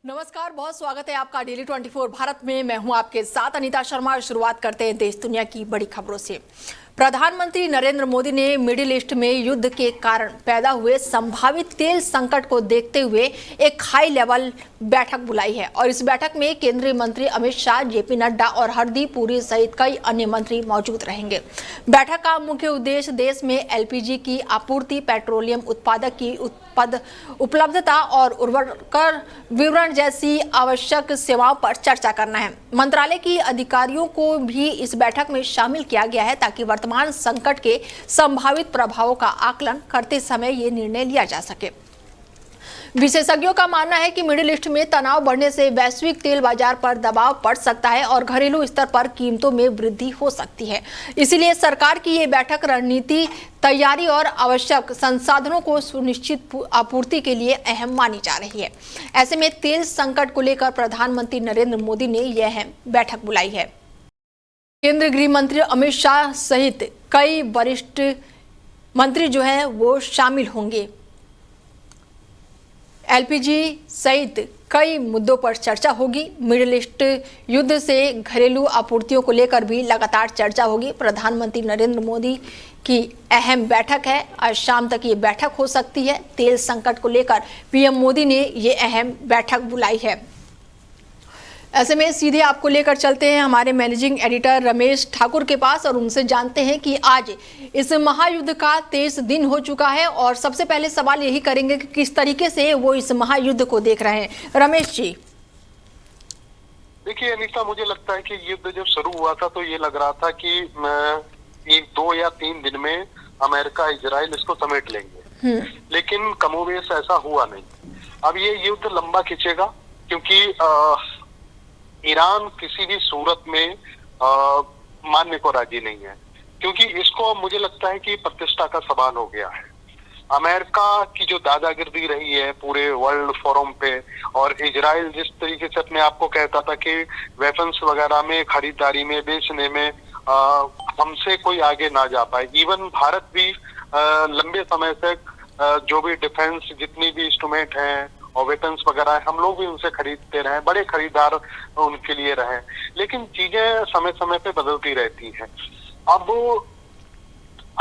नमस्कार, बहुत स्वागत है आपका डेली 24 भारत में। मैं हूं आपके साथ अनीता शर्मा। शुरुआत करते हैं देश दुनिया की बड़ी खबरों से। प्रधानमंत्री नरेंद्र मोदी ने मिडिल ईस्ट में युद्ध के कारण पैदा हुए संभावित तेल संकट को देखते हुए एक हाई लेवल बैठक बुलाई है और इस बैठक में केंद्रीय मंत्री अमित शाह, जेपी नड्डा और हरदीप पुरी सहित कई अन्य मंत्री मौजूद रहेंगे। बैठक का मुख्य उद्देश्य देश में एलपीजी की आपूर्ति, पेट्रोलियम उत्पादक की उपलब्धता और उर्वरक विवरण जैसी आवश्यक सेवाओं पर चर्चा करना है। मंत्रालय की अधिकारियों को भी इस बैठक में शामिल किया गया है ताकि वर्तमान संकट के संभावित प्रभावों का आकलन करते समय ये निर्णय लिया जा सके। विशेषज्ञों का मानना है कि मिडिल ईस्ट में तनाव बढ़ने से वैश्विक तेल बाजार पर दबाव पड़ सकता है और घरेलू स्तर पर कीमतों में वृद्धि हो सकती है। इसीलिए सरकार की ये बैठक रणनीति तैयारी और आवश्यक संसाधनों को सुनिश्चित आपूर्ति के लिए अहम मानी जा रही है। ऐसे में तेल संकट को लेकर प्रधानमंत्री नरेंद्र मोदी ने यह अहम बैठक बुलाई है। केंद्रीय गृह मंत्री अमित शाह सहित कई वरिष्ठ मंत्री जो हैं वो शामिल होंगे। एलपीजी सहित कई मुद्दों पर चर्चा होगी। मिडिल ईस्ट युद्ध से घरेलू आपूर्तियों को लेकर भी लगातार चर्चा होगी। प्रधानमंत्री नरेंद्र मोदी की अहम बैठक है। आज शाम तक ये बैठक हो सकती है। तेल संकट को लेकर पीएम मोदी ने ये अहम बैठक बुलाई है। ऐसे में सीधे आपको लेकर चलते हैं हमारे मैनेजिंग एडिटर रमेश ठाकुर के पास और उनसे जानते हैं कि आज इस महायुद्ध का 23 दिन हो चुका है और सबसे पहले सवाल यही करेंगे कि किस तरीके से वो इस महायुद्ध को देख रहे हैं। रमेश जी। देखिए अनीता, मुझे लगता है कि युद्ध जब शुरू हुआ था तो ये लग रहा था कि 1, 2 या 3 दिन में अमेरिका, इजराइल इसको समेट लेंगे, लेकिन कमोबेश ऐसा हुआ नहीं। अब ये युद्ध लंबा खिंचेगा क्योंकि ईरान किसी भी सूरत में मानने को राजी नहीं है, क्योंकि इसको मुझे लगता है कि प्रतिष्ठा का सवाल हो गया है। अमेरिका की जो दादागिरी रही है पूरे वर्ल्ड फोरम पे, और इजराइल जिस तरीके से अपने आप को कहता था कि वेपन्स वगैरह में, खरीदारी में, बेचने में हमसे कोई आगे ना जा पाए। इवन भारत भी लंबे समय तक जो भी डिफेंस जितनी भी इंस्ट्रूमेंट हैं और वेपन्स वगैरह है, हम लोग भी उनसे खरीदते रहे, बड़े खरीदार उनके लिए रहे, लेकिन चीजें समय समय पे बदलती रहती हैं। अब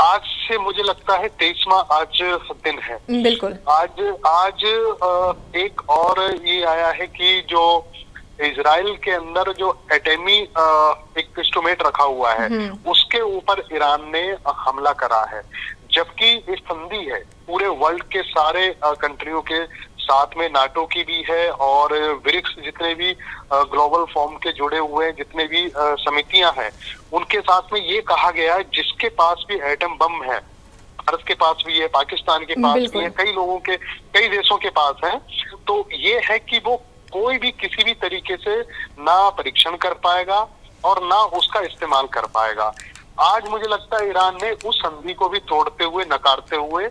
आज से मुझे लगता है 23वां आज दिन है। बिल्कुल। आज एक और ये आया है कि जो इजराइल के अंदर जो एटमी एक इंस्ट्रूमेंट रखा हुआ है उसके ऊपर ईरान ने हमला करा है, जबकि इस संधि है पूरे वर्ल्ड के सारे कंट्रियों के साथ में, नाटो की भी है और ब्रिक्स जितने भी ग्लोबल फॉर्म के जुड़े हुए जितने भी समितियां हैं उनके साथ में ये कहा गया है जिसके पास भी एटम बम है, भारत के पास भी है, पाकिस्तान के पास भी है, कई लोगों के, कई देशों के पास है, तो ये है कि वो कोई भी किसी भी तरीके से ना परीक्षण कर पाएगा और ना उसका इस्तेमाल कर पाएगा। आज मुझे लगता है ईरान ने उस संधि को भी तोड़ते हुए, नकारते हुए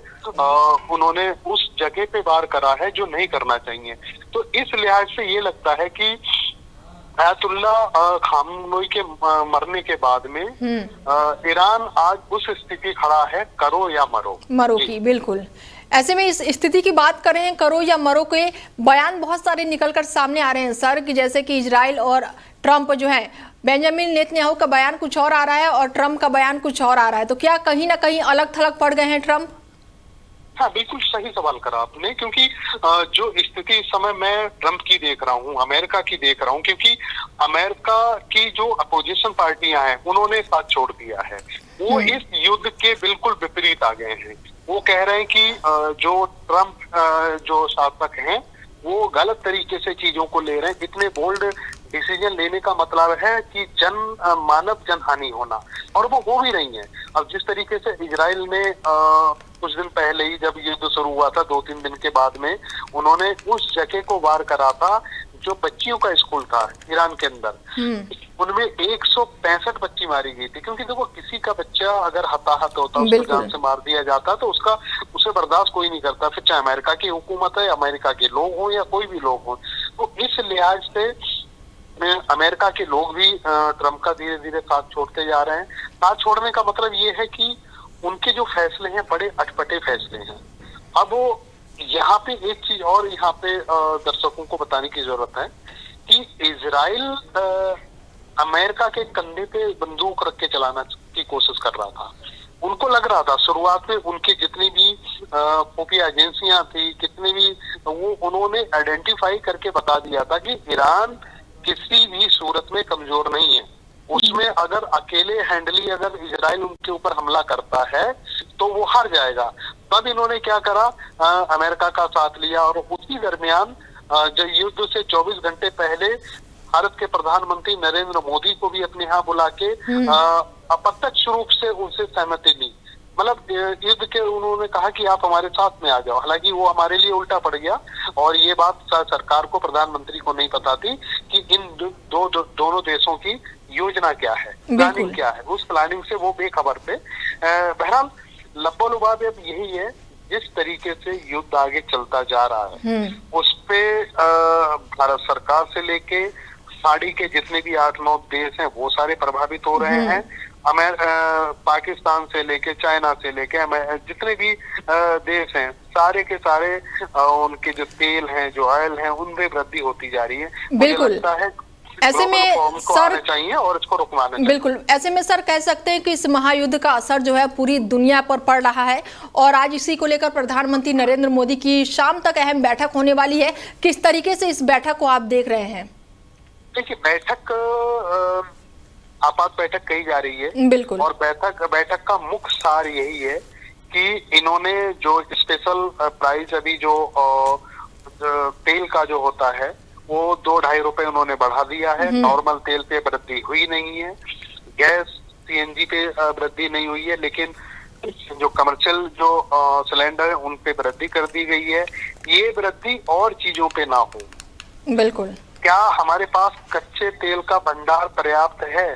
उन्होंने उस जगह पे वार करा है जो नहीं करना चाहिए। तो इस लिहाज से ये लगता है कि आयतुल्ला खामनोई के मरने के बाद में ईरान आज उस स्थिति खड़ा है, करो या मरो की। बिल्कुल। ऐसे में इस स्थिति की बात करें, करो या मरो के बयान बहुत सारे निकलकर सामने आ रहे हैं सर, कि जैसे कि इजराइल और ट्रंप जो है, बेंजामिन नेतन्याहू का बयान कुछ और आ रहा है और ट्रंप का बयान कुछ और आ रहा है, तो क्या कहीं ना कहीं अलग थलग पड़ गए हैं ट्रंप? हाँ, बिल्कुल सही सवाल करा आपने, क्योंकि जो स्थिति इस समय मैं ट्रंप की देख रहा हूँ, अमेरिका की देख रहा हूँ, क्योंकि अमेरिका की जो अपोजिशन पार्टियां हैं उन्होंने साथ छोड़ दिया है। वो इस युद्ध के बिल्कुल विपरीत आ गए हैं। वो कह रहे हैं कि जो ट्रंप जो शासक हैं वो गलत तरीके से चीजों को ले रहे हैं। इतने बोल्ड डिसीजन लेने का मतलब है कि मानव जनहानि होना, और वो हो भी रही है। अब जिस तरीके से इजराइल ने कुछ दिन पहले ही जब युद्ध शुरू हुआ था, 2-3 दिन के बाद में उन्होंने उस जगह को वार करा था जो बच्चियों का स्कूल था ईरान के अंदर, उनमें 165 बच्ची मारी गई थी। क्योंकि देखो, किसी का बच्चा अगर हताहत होता, उसको जान से मार दिया जाता तो उसे बर्दाश्त कोई नहीं करता, फिर चाहे अमेरिका की हुकूमत है, अमेरिका के लोग हों या कोई भी लोग हों। तो इस लिहाज से अमेरिका के लोग भी ट्रंप का धीरे धीरे साथ छोड़ते जा रहे हैं। साथ छोड़ने का मतलब ये है कि उनके जो फैसले हैं बड़े अटपटे फैसले हैं। अब वो यहाँ पे एक चीज और यहाँ पे दर्शकों को बताने की जरूरत है कि इजराइल अमेरिका के कंधे पे बंदूक रख के चलाना की कोशिश कर रहा था। उनको लग रहा था शुरुआत में, उनकी जितनी भी खुफिया एजेंसियां थी, कितने भी, वो उन्होंने आइडेंटिफाई करके बता दिया था कि ईरान किसी भी सूरत में कमजोर नहीं है। उसमें अगर अकेले हैंडली अगर इजराइल उनके ऊपर हमला करता है तो वो हार जाएगा। तब इन्होंने क्या करा, अमेरिका का साथ लिया और उसी दरमियान जो युद्ध से 24 घंटे पहले भारत के प्रधानमंत्री नरेंद्र मोदी को भी अपने यहाँ बुला के अप्रत्यक्ष रूप से उनसे सहमति ली। मतलब युद्ध के उन्होंने कहा कि आप हमारे साथ में आ जाओ। हालांकि वो हमारे लिए उल्टा पड़ गया और ये बात सरकार को, प्रधानमंत्री को नहीं पता थी कि इन दोनों देशों की योजना क्या है, प्लानिंग क्या है। उस प्लानिंग से वो बेखबर थे। बहरहाल लब्बो-लुबाब अब यही है, जिस तरीके से युद्ध आगे चलता जा रहा है उस पे भारत सरकार से लेके खाड़ी के जितने भी 8-9 देश हैं वो सारे प्रभावित हो रहे हैं। पाकिस्तान से लेके, चाइना से लेके जितने भी देश हैं, सारे के सारे उनके जो तेल हैं, जो ऑयल हैं, उनमें वृद्धि होती जा रही है। बिल्कुल। लगता है ऐसे में सर चाहिए और इसको रुकवाना चाहिए। बिल्कुल, ऐसे में सर कह सकते हैं कि इस महायुद्ध का असर जो है पूरी दुनिया पर पड़ रहा है और आज इसी को लेकर प्रधानमंत्री नरेंद्र मोदी की शाम तक अहम बैठक होने वाली है। किस तरीके से इस बैठक को आप देख रहे हैं? देखिए, बैठक आपात बैठक कही जा रही है। बिल्कुल। और बैठक का मुख्य सार यही है कि इन्होंने जो स्पेशल प्राइस अभी जो तेल का जो होता है वो 2-2.5 रुपए उन्होंने बढ़ा दिया है। नॉर्मल तेल पे वृद्धि हुई नहीं है, गैस सीएनजी पे वृद्धि नहीं हुई है, लेकिन जो कमर्शियल जो सिलेंडर है उन पे वृद्धि कर दी गई है। ये वृद्धि और चीजों पे ना हो। बिल्कुल। क्या हमारे पास कच्चे तेल का भंडार पर्याप्त है?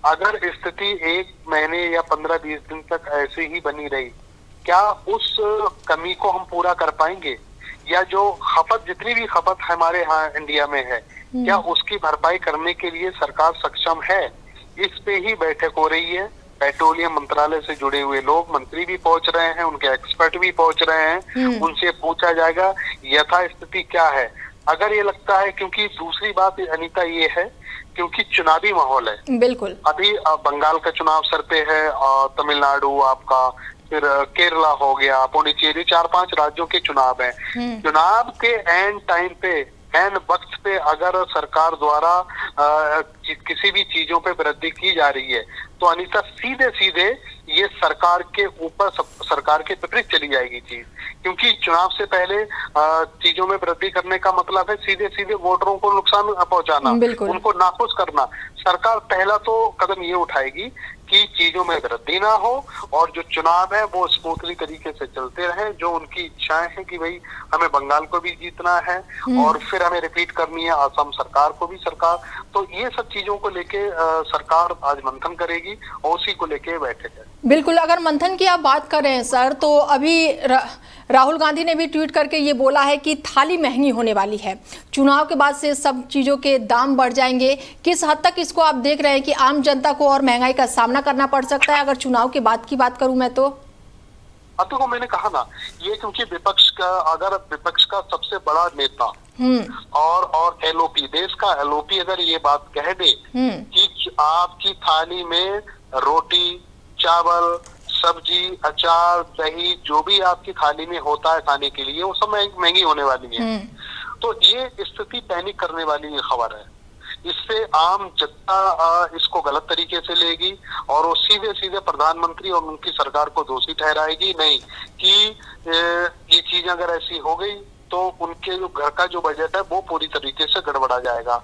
अगर स्थिति 1 महीने या 15-20 दिन तक ऐसे ही बनी रही, क्या उस कमी को हम पूरा कर पाएंगे? या जो खपत, जितनी भी खपत हमारे यहाँ इंडिया में है, क्या उसकी भरपाई करने के लिए सरकार सक्षम है? इस पे ही बैठक हो रही है। पेट्रोलियम मंत्रालय से जुड़े हुए लोग, मंत्री भी पहुंच रहे हैं, उनके एक्सपर्ट भी पहुंच रहे हैं। उनसे पूछा जाएगा यथा स्थिति क्या है। अगर ये लगता है, क्योंकि दूसरी बात अनीता ये है, क्योंकि चुनावी माहौल है। बिल्कुल। अभी बंगाल का चुनाव सर पे है, तमिलनाडु आपका, फिर केरला हो गया, पुडुचेरी, 4-5 राज्यों के चुनाव हैं। चुनाव के एंड टाइम पे, एंड वक्त पे अगर सरकार द्वारा किसी भी चीजों पे वृद्धि की जा रही है तो अनीता सीधे सीधे ये सरकार के ऊपर, सरकार के विपरीत चली जाएगी चीज। क्योंकि चुनाव से पहले चीजों में वृद्धि करने का मतलब है सीधे सीधे वोटरों को नुकसान पहुंचाना, उनको नाखुश करना। सरकार पहला तो कदम ये उठाएगी कि चीजों में वृद्धि ना हो और जो चुनाव है वो स्मूथली तरीके से चलते रहे। जो उनकी इच्छाएं हैं कि भाई हमें बंगाल को भी जीतना है और फिर हमें रिपीट करनी है असम सरकार को भी, तो ये सब चीजों को लेके सरकार आज मंथन करेगी और उसी को लेके बैठक है। बिल्कुल। अगर मंथन की आप बात कर रहे हैं सर, तो अभी राहुल गांधी ने भी ट्वीट करके ये बोला है कि थाली महंगी होने वाली है, चुनाव के बाद से सब चीजों के दाम बढ़ जाएंगे। किस हद तक इसको आप देख रहे हैं कि आम जनता को और महंगाई का सामना करना पड़ सकता है अगर चुनाव के बाद की बात करूं मैं तो? को मैंने कहा ना, ये क्योंकि विपक्ष का सबसे बड़ा नेता और एलओपी, देश का एलओपी अगर ये बात कह दे कि आपकी थाली में रोटी, चावल, सब्जी, अचार, दही, जो भी आपकी थाली में होता है खाने के लिए, वो सब महंगी होने वाली है। तो ये स्थिति पैनिक करने वाली खबर है। इससे आम जनता इसको गलत तरीके से लेगी और वो सीधे सीधे प्रधानमंत्री और उनकी सरकार को दोषी ठहराएगी। नहीं कि ये चीज अगर ऐसी हो गई तो उनके जो घर का जो बजट है वो पूरी तरीके से गड़बड़ा जाएगा।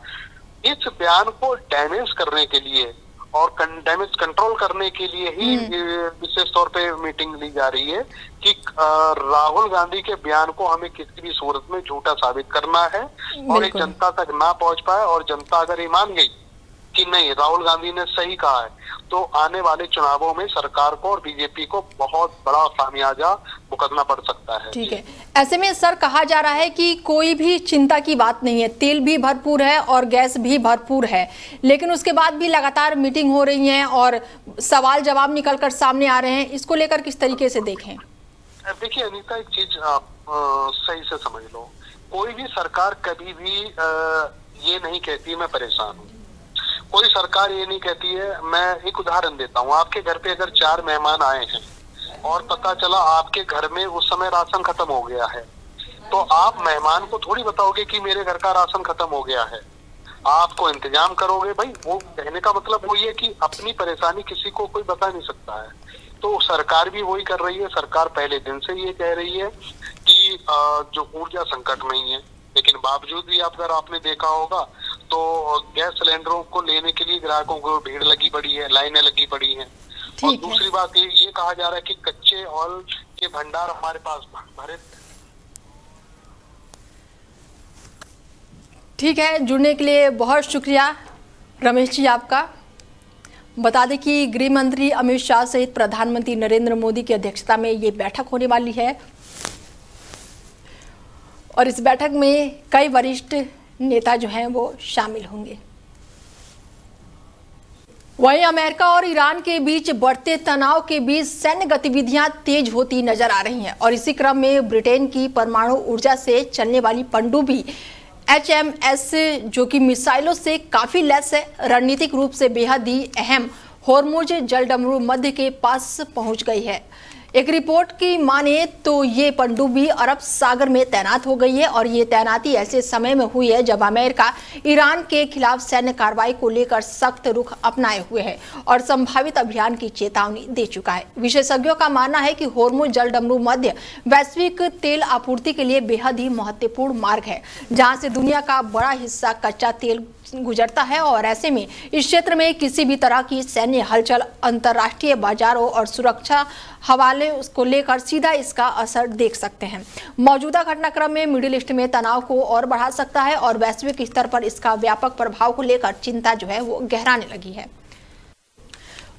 इस बयान को डैमेज करने के लिए और डैमेज कंट्रोल करने के लिए ही विशेष तौर पे मीटिंग ली जा रही है कि राहुल गांधी के बयान को हमें किसी भी सूरत में झूठा साबित करना है और ये जनता तक ना पहुंच पाए। और जनता अगर ये मान गई कि नहीं, राहुल गांधी ने सही कहा है, तो आने वाले चुनावों में सरकार को और बीजेपी को बहुत बड़ा खामियाजा भुगतना पड़ सकता है। ठीक है। ऐसे में सर कहा जा रहा है कि कोई भी चिंता की बात नहीं है, तेल भी भरपूर है और गैस भी भरपूर है, लेकिन उसके बाद भी लगातार मीटिंग हो रही है और सवाल जवाब निकलकर सामने आ रहे हैं। इसको लेकर किस तरीके से देखें? देखिए अनीता, एक चीज सही से समझ लो, कोई भी सरकार कभी भी ये नहीं कहती मैं परेशान हूँ। कोई सरकार ये नहीं कहती है। मैं एक उदाहरण देता हूँ, आपके घर पे अगर 4 मेहमान आए हैं और पता चला आपके घर में उस समय राशन खत्म हो गया है, तो आप मेहमान को थोड़ी बताओगे कि मेरे घर का राशन खत्म हो गया है। आपको इंतजाम करोगे भाई। वो कहने का मतलब वही है कि अपनी परेशानी किसी को कोई बता नहीं सकता है। तो सरकार भी वही कर रही है। सरकार पहले दिन से ये कह रही है कि जो ऊर्जा संकट नहीं है, लेकिन बावजूद भी अगर आपने देखा होगा तो गैस सिलेंडरों को लेने के लिए ग्राहकों को भीड़ लगी पड़ी है, लाइनें लगी पड़ी हैं। और दूसरी बात ये कहा जा रहा है कि कच्चे ऑयल के भंडार हमारे पास भरे। ठीक है, जुड़ने के लिए बहुत शुक्रिया रमेश जी आपका। बता दें कि गृह मंत्री अमित शाह सहित प्रधानमंत्री नरेंद्र मोदी की अध्यक्षता में ये बैठक होने वाली है और इस बैठक में कई वरिष्ठ नेता जो हैं वो शामिल होंगे। वहीं अमेरिका और ईरान के बीच बढ़ते तनाव के बीच सैन्य गतिविधियां तेज होती नजर आ रही हैं और इसी क्रम में ब्रिटेन की परमाणु ऊर्जा से चलने वाली पनडुब्बी HMS जो कि मिसाइलों से काफी लैस है, रणनीतिक रूप से बेहद ही अहम होर्मुज जलडमरू मध्य के पास पहुंच गई है। एक रिपोर्ट की माने तो ये पनडुब्बी अरब सागर में तैनात हो गई है और ये तैनाती ऐसे समय में हुई है जब अमेरिका ईरान के खिलाफ सैन्य कार्रवाई को लेकर सख्त रुख अपनाए हुए है और संभावित अभियान की चेतावनी दे चुका है। विशेषज्ञों का मानना है कि होर्मुज जलडमरू मध्य वैश्विक तेल आपूर्ति के लिए बेहद ही महत्वपूर्ण मार्ग है, जहाँ से दुनिया का बड़ा हिस्सा कच्चा तेल गुजरता है और ऐसे में इस क्षेत्र में किसी भी तरह की सैन्य हलचल अंतर्राष्ट्रीय बाजारों और सुरक्षा हवाले उसको लेकर सीधा इसका असर देख सकते हैं। मौजूदा घटनाक्रम में मिडिल ईस्ट में तनाव को और बढ़ा सकता है और वैश्विक स्तर पर इसका व्यापक प्रभाव को लेकर चिंता जो है वो गहराने लगी है।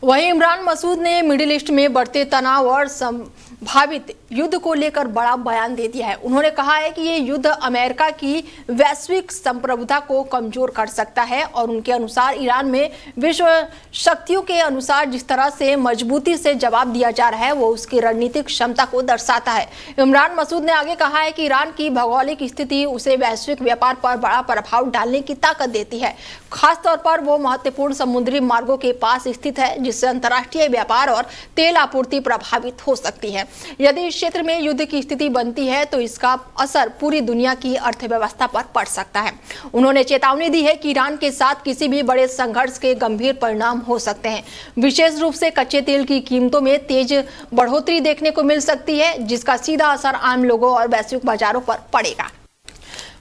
वहीं इमरान मसूद ने मिडिल ईस्ट में बढ़ते तनाव और संभावित युद्ध को लेकर बड़ा बयान दे दिया है। उन्होंने कहा है कि ये युद्ध अमेरिका की वैश्विक संप्रभुता को कमजोर कर सकता है और उनके अनुसार ईरान में विश्व शक्तियों के अनुसार जिस तरह से मजबूती से जवाब दिया जा रहा है वो उसकी रणनीतिक क्षमता को दर्शाता है। इमरान मसूद ने आगे कहा है कि ईरान की भौगोलिक स्थिति उसे वैश्विक व्यापार पर बड़ा प्रभाव डालने की ताकत देती है। खासतौर पर वो महत्वपूर्ण समुद्री मार्गों के पास स्थित है जिससे अंतर्राष्ट्रीय व्यापार और तेल आपूर्ति प्रभावित हो सकती है। यदि इस क्षेत्र में युद्ध की स्थिति बनती है तो इसका असर पूरी दुनिया की अर्थव्यवस्था पर पड़ सकता है। उन्होंने चेतावनी दी है कि ईरान के साथ किसी भी बड़े संघर्ष के गंभीर परिणाम हो सकते हैं। विशेष रूप से कच्चे तेल की कीमतों में तेज बढ़ोतरी देखने को मिल सकती है जिसका सीधा असर आम लोगों और वैश्विक बाजारों पर पड़ेगा।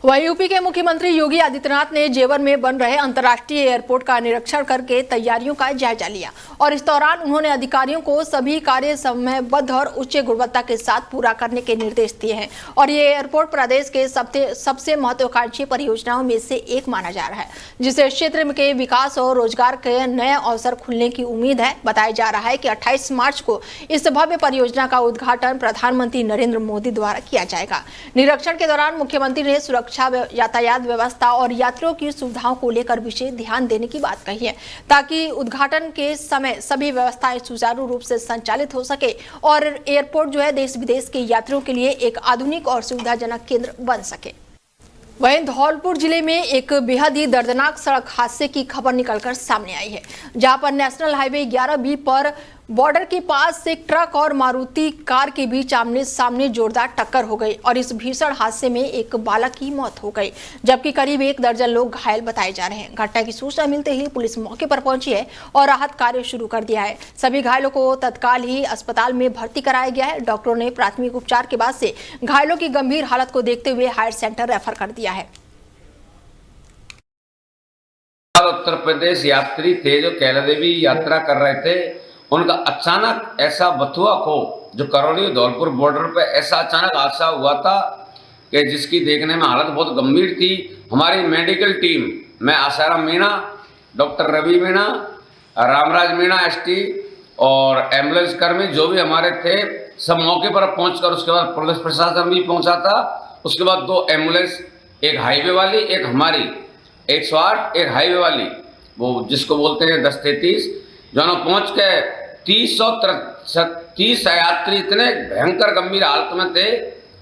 वहीं यूपी के मुख्यमंत्री योगी आदित्यनाथ ने जेवर में बन रहे अंतर्राष्ट्रीय एयरपोर्ट का निरीक्षण करके तैयारियों का जायजा लिया और इस दौरान उन्होंने अधिकारियों को सभी कार्य समयबद्ध और उच्च गुणवत्ता के साथ पूरा करने के निर्देश दिए हैं और ये एयरपोर्ट प्रदेश के सबसे महत्वाकांक्षी परियोजनाओं में से एक माना जा रहा है जिससे क्षेत्र के विकास और रोजगार के नए अवसर खुलने की उम्मीद है। बताया जा रहा है कि 28 मार्च को इस भव्य परियोजना का उद्घाटन प्रधानमंत्री नरेंद्र मोदी द्वारा किया जाएगा। निरीक्षण के दौरान मुख्यमंत्री ने सुरक्षा, यातायात व्यवस्था और यात्रियों की सुविधाओं को लेकर विशेष ध्यान देने की बात कही है ताकि उद्घाटन के समय सभी व्यवस्थाएं सुचारू रूप से संचालित हो सके और एयरपोर्ट जो है देश विदेश के यात्रियों के लिए एक आधुनिक और सुविधाजनक केंद्र बन सके। वहीं धौलपुर जिले में एक बेहद ही दर्दनाक सड़क हादसे की खबर निकलकर सामने आई है जहां पर नेशनल हाईवे 11B पर बॉर्डर के पास से ट्रक और मारुति कार के बीच आमने सामने जोरदार टक्कर हो गई और इस भीषण हादसे में एक बालक की मौत हो गई जबकि करीब 1 दर्जन लोग घायल बताए जा रहे हैं। घटना की सूचना मिलते ही पुलिस मौके पर पहुंची है और राहत कार्य शुरू कर दिया है। सभी घायलों को तत्काल ही अस्पताल में भर्ती कराया गया है। डॉक्टरों ने प्राथमिक उपचार के बाद से घायलों की गंभीर हालत को देखते हुए हायर सेंटर रेफर कर दिया है। उत्तर प्रदेश यात्री थे जो कैला देवी यात्रा कर रहे थे, उनका अचानक ऐसा बथुआ खो जो करौली धौलपुर बॉर्डर पे ऐसा अचानक हादसा हुआ था कि जिसकी देखने में हालत बहुत गंभीर थी। हमारी मेडिकल टीम में आसाराम मीणा, डॉक्टर रवि मीणा, रामराज मीणा ST और एम्बुलेंस कर्मी जो भी हमारे थे सब मौके पर पहुंचकर उसके बाद पुलिस प्रशासन भी पहुंचा था। उसके बाद 2 एम्बुलेंस, एक हाईवे वाली, एक हमारी 108, एक हाईवे वाली वो जिसको बोलते हैं 1033, जो ना पहुँच के 30 यात्री इतने भयंकर गंभीर हालत में थे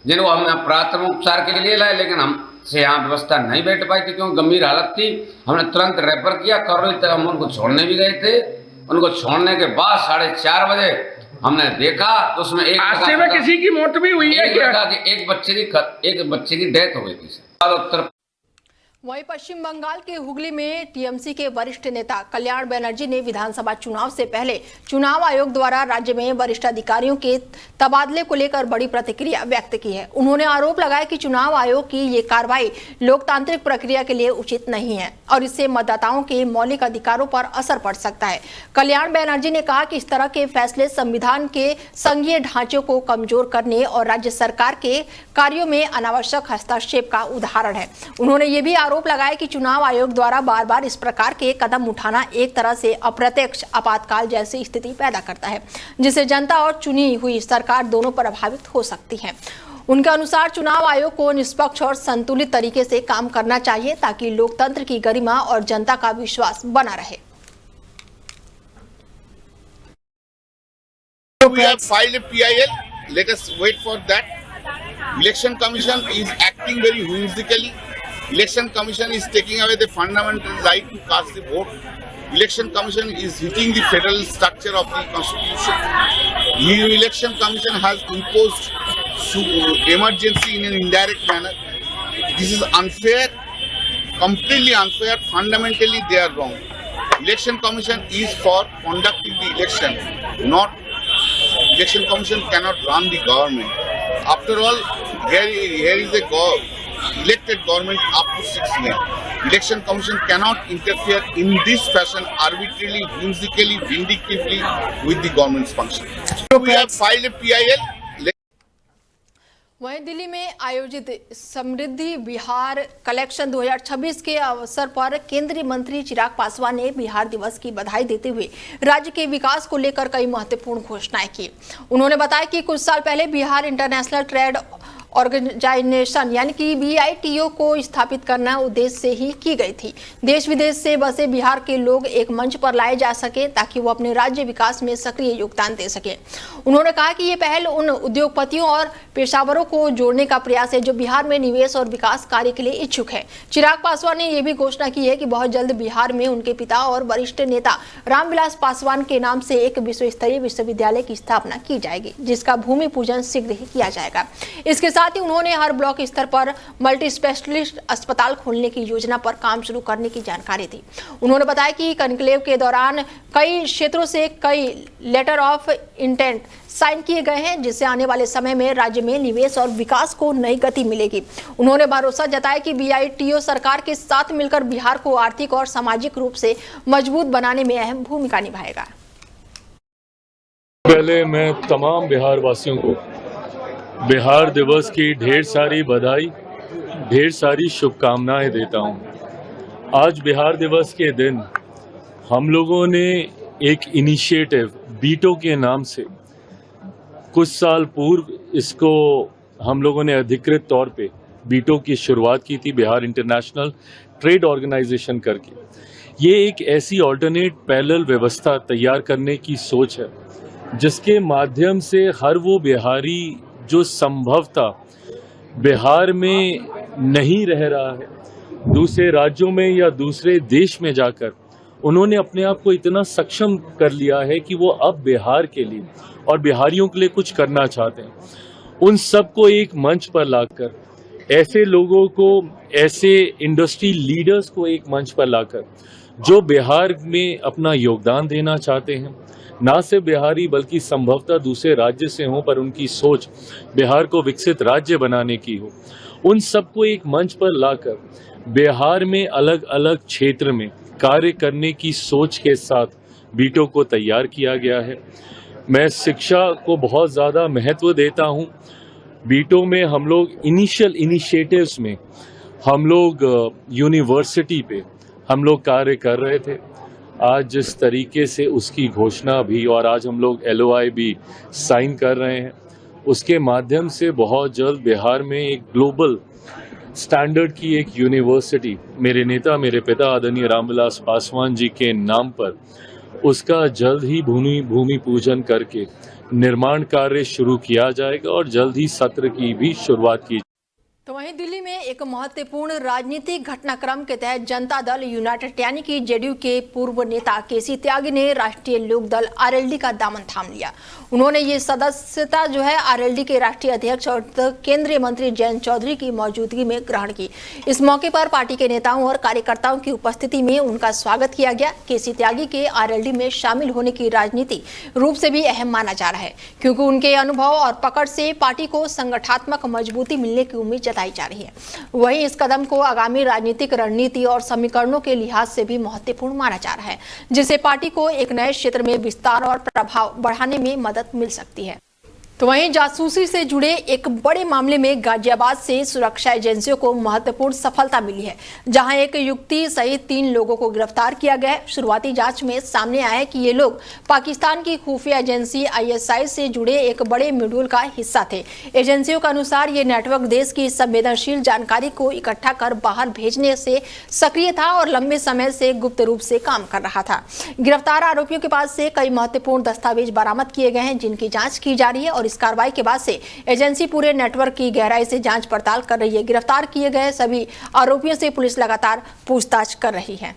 जिनको हमने प्राथमिक उपचार के लिए लाए, लेकिन हमसे यहाँ व्यवस्था नहीं बैठ पाई थी क्योंकि गंभीर हालत थी। हमने तुरंत रेफर किया करौली तक, हम उनको छोड़ने भी गए थे। उनको छोड़ने के बाद 4:30 बजे हमने देखा तो उसमें एक हादसे में किसी की मौत भी हुई है क्या? एक बच्चे की डेथ हो गई थी। उत्तर वहीं पश्चिम बंगाल के हुगली में टीएमसी के वरिष्ठ नेता कल्याण बनर्जी ने विधानसभा चुनाव से पहले चुनाव आयोग द्वारा राज्य में वरिष्ठ अधिकारियों के तबादले को लेकर बड़ी प्रतिक्रिया व्यक्त की है। उन्होंने आरोप लगाया कि चुनाव आयोग की ये कार्रवाई लोकतांत्रिक प्रक्रिया के लिए उचित नहीं है और इससे मतदाताओं के मौलिक अधिकारों पर असर पड़ सकता है। कल्याण बनर्जी ने कहा कि इस तरह के फैसले संविधान के संघीय ढांचे को कमजोर करने और राज्य सरकार के कार्यों में अनावश्यक हस्तक्षेप का उदाहरण है। उन्होंने ये भी आरोप लगाया कि चुनाव आयोग द्वारा बार बार इस प्रकार के कदम उठाना एक तरह से अप्रत्यक्ष आपातकाल जैसी स्थिति पैदा करता है, जिससे जनता और चुनी हुई सरकार दोनों प्रभावित हो सकती है। उनके अनुसार चुनाव आयोग को निष्पक्ष और संतुलित तरीके से काम करना चाहिए ताकि लोकतंत्र की गरिमा और जनता का विश्वास बना रहे। We have filed a PIL. Let us wait for that. Election Commission is acting very whimsically. Election Commission is taking away the fundamental right to cast the vote. Election Commission is hitting the federal structure of the Constitution. New Election Commission has imposed emergency in an indirect manner. This is unfair, completely unfair. Fundamentally, they are wrong. Election Commission is for conducting the election, not Election Commission cannot run the government. After all, here is a elected government up to 6 men. Election Commission cannot interfere in this fashion arbitrarily, whimsically, vindictively with the government's function. So we have filed a PIL. वहीं दिल्ली में आयोजित समृद्धि Bihar collection 2026 के अवसर पर केंद्रीय मंत्री चिराग पासवान ने बिहार दिवस की बधाई देते हुए राज्य के विकास को लेकर कई महत्वपूर्ण घोषणाएं की। उन्होंने बताया कि कुछ साल पहले बिहार इंटरनेशनल ट्रेड ऑर्गेनाइजेशन यानी कि BITO को स्थापित करना उद्देश्य से ही की गई थी। देश विदेश से बसे बिहार के लोग एक मंच पर लाए जा सके ताकि वो अपने राज्य विकास में सक्रिय योगदान दे सके। उन्होंने कहा कि ये पहल उन उद्योगपतियों और पेशावरों को जोड़ने का प्रयास है जो बिहार में निवेश और विकास कार्य के लिए इच्छुक है। चिराग पासवान ने यह भी घोषणा की है कि बहुत जल्द बिहार में उनके पिता और वरिष्ठ नेता रामविलास पासवान के नाम से एक विश्व स्तरीय विश्वविद्यालय की स्थापना की जाएगी, जिसका भूमि पूजन शीघ्र ही किया जाएगा। इसके साथ ही उन्होंने हर ब्लॉक स्तर पर मल्टी स्पेशलिस्ट अस्पताल खोलने की योजना पर काम शुरू करने की जानकारी दी। उन्होंने बताया कि कॉन्क्लेव के दौरान कई क्षेत्रों से कई लेटर ऑफ इंटेंट साइन किए गए हैं, जिससे आने वाले समय में राज्य में निवेश और विकास को नई गति मिलेगी। उन्होंने भरोसा जताया कि BITO सरकार के साथ मिलकर बिहार को आर्थिक और सामाजिक रूप से मजबूत बनाने में अहम भूमिका निभाएगा। पहले मैं तमाम बिहार वासियों को बिहार दिवस की ढेर सारी बधाई, ढेर सारी शुभकामनाएं देता हूं। आज बिहार दिवस के दिन हम लोगों ने एक इनिशिएटिव BITO के नाम से कुछ साल पूर्व इसको हम लोगों ने अधिकृत तौर पे BITO की शुरुआत की थी, बिहार इंटरनेशनल ट्रेड ऑर्गेनाइजेशन करके। ये एक ऐसी ऑल्टरनेट पैरेलल व्यवस्था तैयार करने की सोच है जिसके माध्यम से हर वो बिहारी जो संभवतः बिहार में नहीं रह रहा है, दूसरे राज्यों में या दूसरे देश में जाकर उन्होंने अपने आप को इतना सक्षम कर लिया है कि वो अब बिहार के लिए और बिहारियों के लिए कुछ करना चाहते हैं, उन सबको एक मंच पर लाकर, ऐसे लोगों को, ऐसे इंडस्ट्री लीडर्स को एक मंच पर लाकर जो बिहार में अपना योगदान देना चाहते हैं, ना सिर्फ बिहारी बल्कि संभवतः दूसरे राज्य से हों पर उनकी सोच बिहार को विकसित राज्य बनाने की हो, उन सबको एक मंच पर लाकर बिहार में अलग अलग क्षेत्र में कार्य करने की सोच के साथ BITO को तैयार किया गया है। मैं शिक्षा को बहुत ज़्यादा महत्व देता हूँ। BITO में हम लोग इनिशियल इनिशिएटिव्स में हम लोग यूनिवर्सिटी पे हम लोग कार्य कर रहे थे। आज जिस तरीके से उसकी घोषणा भी और आज हम लोग LOI भी साइन कर रहे हैं, उसके माध्यम से बहुत जल्द बिहार में एक ग्लोबल स्टैंडर्ड की एक यूनिवर्सिटी मेरे नेता, मेरे पिता आदरणीय रामविलास पासवान जी के नाम पर उसका जल्द ही भूमि पूजन करके निर्माण कार्य शुरू किया जाएगा और जल्द ही सत्र की भी शुरुआत की। तो वहीं दिल्ली में एक महत्वपूर्ण राजनीतिक घटनाक्रम के तहत जनता दल यूनाइटेड यानी कि जेडीयू के पूर्व नेता केसी त्यागी ने राष्ट्रीय लोक दल आरएलडी का दामन थाम लिया। उन्होंने ये सदस्यता जो है आरएलडी के राष्ट्रीय अध्यक्ष और केंद्रीय मंत्री जयंत चौधरी की मौजूदगी में ग्रहण की। इस मौके पर पार्टी के नेताओं और कार्यकर्ताओं की उपस्थिति में उनका स्वागत किया गया। केसी त्यागी के आरएलडी में शामिल होने की राजनीति रूप से भी अहम माना जा रहा है, क्योंकि उनके अनुभव और पकड़ से पार्टी को संगठनात्मक मजबूती मिलने की उम्मीद जताई जा रही है। वहीं इस कदम को आगामी राजनीतिक रणनीति और समीकरणों के लिहाज से भी महत्वपूर्ण माना जा रहा है, जिससे पार्टी को एक नए क्षेत्र में विस्तार और प्रभाव बढ़ाने में मदद मिल सकती है। तो वहीं जासूसी से जुड़े एक बड़े मामले में गाजियाबाद से सुरक्षा एजेंसियों को महत्वपूर्ण सफलता मिली है, जहां एक युवती सहित 3 लोगों को गिरफ्तार किया गया है। शुरुआती जांच में सामने आया है कि ये लोग पाकिस्तान की खुफिया एजेंसी आईएसआई से जुड़े एक बड़े मॉड्यूल का हिस्सा थे। एजेंसियों के अनुसार ये नेटवर्क देश की संवेदनशील जानकारी को इकट्ठा कर बाहर भेजने से सक्रिय था और लंबे समय से गुप्त रूप से काम कर रहा था। गिरफ्तार आरोपियों के पास से कई महत्वपूर्ण दस्तावेज बरामद किए गए हैं, जिनकी जाँच की जा रही है और इस कार्रवाई के बाद से एजेंसी पूरे नेटवर्क की गहराई से जांच पड़ताल कर रही है। गिरफ्तार किए गए सभी आरोपियों से पुलिस लगातार पूछताछ कर रही है।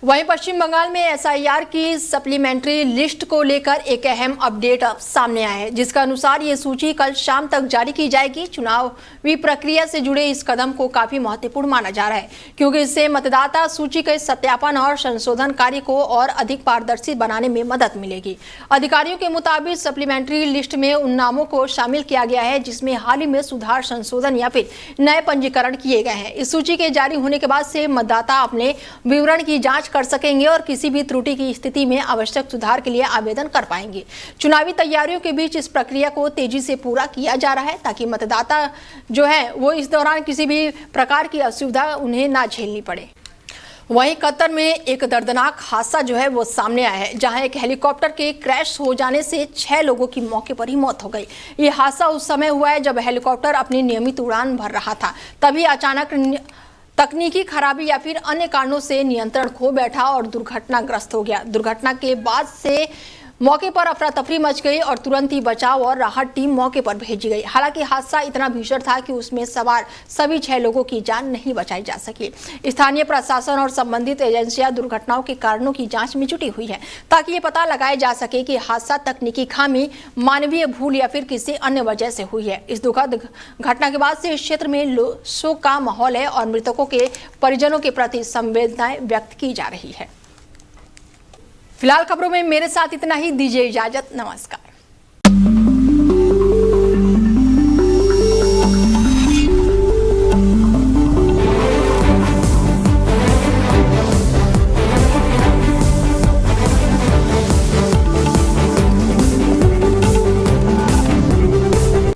वहीं पश्चिम बंगाल में एसआईआर की सप्लीमेंट्री लिस्ट को लेकर एक अहम अपडेट सामने आया है, जिसका अनुसार ये सूची कल शाम तक जारी की जाएगी। चुनावी प्रक्रिया से जुड़े इस कदम को काफी महत्वपूर्ण माना जा रहा है, क्योंकि इससे मतदाता सूची के सत्यापन और संशोधन कार्य को और अधिक पारदर्शी बनाने में मदद मिलेगी। अधिकारियों के मुताबिक सप्लीमेंट्री लिस्ट में उन नामों को शामिल किया गया है जिसमें हाल ही में सुधार, संशोधन या फिर नए पंजीकरण किए गए हैं। इस सूची के जारी होने के बाद से मतदाता अपने विवरण की जाँच कर सकेंगे और किसी भी त्रुटि की स्थिति में आवश्यक सुधार के लिए आवेदन कर पाएंगे। चुनावी तैयारियों के बीच इस प्रक्रिया को तेजी से पूरा किया जा रहा है, ताकि मतदाता जो है वो इस दौरान किसी भी प्रकार की असुविधा उन्हें ना झेलनी पड़े। वहीं कतर में एक दर्दनाक हादसा जो है वो सामने आया है, जहां एक हेलीकॉप्टर के क्रैश हो जाने से 6 लोगों की मौके पर ही मौत हो गई। ये हादसा उस समय हुआ है जब हेलीकॉप्टर अपनी नियमित उड़ान भर रहा था। तभी अचानक तकनीकी खराबी या फिर अन्य कारणों से नियंत्रण खो बैठा और दुर्घटनाग्रस्त हो गया। दुर्घटना के बाद से मौके पर अफरा तफरी मच गई और तुरंत ही बचाव और राहत टीम मौके पर भेजी गई। हालांकि हादसा इतना भीषण था कि उसमें सवार सभी 6 लोगों की जान नहीं बचाई जा सकी। स्थानीय प्रशासन और संबंधित एजेंसियां दुर्घटनाओं के कारणों की जांच में जुटी हुई है, ताकि ये पता लगाया जा सके कि हादसा तकनीकी खामी, मानवीय भूल या फिर किसी अन्य वजह से हुई है। इस दुखद घटना के बाद से इस क्षेत्र में शोक का माहौल है और मृतकों के परिजनों के प्रति संवेदनाएं व्यक्त की जा रही है। फिलहाल खबरों में मेरे साथ इतना ही। दीजिए इजाजत, नमस्कार।